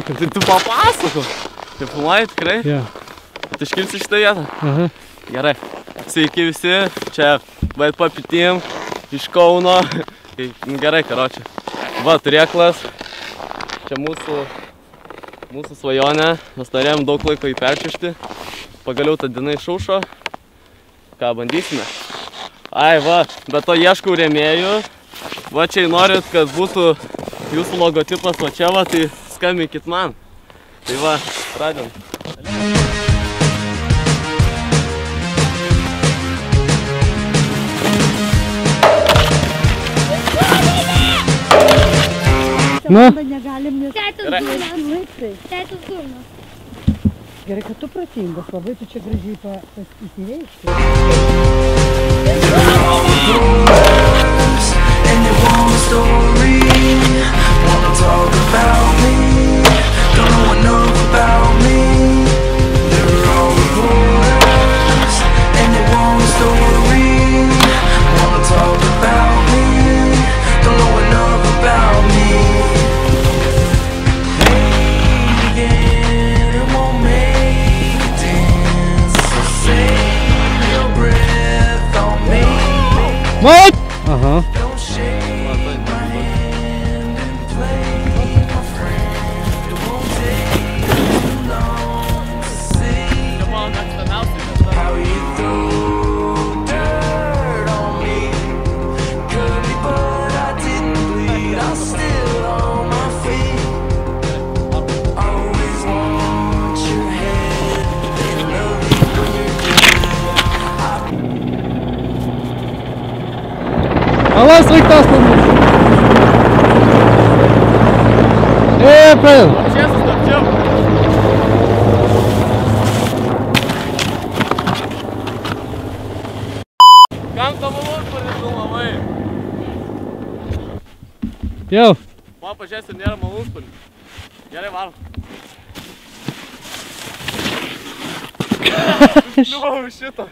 Tai tu papasako. Tai filmuoji tikrai? Jo. Tu iškilsi šitą vietą? Aha. Gerai. Sveiki visi. Čia VP Team iš Kauno. Gerai, karočią. Va, turėklas. Čia mūsų svajonė. Mes norėjom daug laiko jį perčišti. Pagaliau ta diena išaušo. Ką, bandysime? Ai, va, bet to ieškau rėmėjų. Va, čia norit, kad būtų jūsų logotipas, va čia va, tai skambinkit man. Tai va, pradėm. Nu? Negalim, nes Tėtis durnas. Gerai, kad tu protingas, labai tu čia gražiai įsiveiški. What? Aha. Alas, vaiktas namus. Pradėm. Čia sustabdžiau. Kam to malūnsparnį filmavai? Jau. Man pažiūrėsi, nėra malūnsparnį. Gerai, varom. Žinau šitą.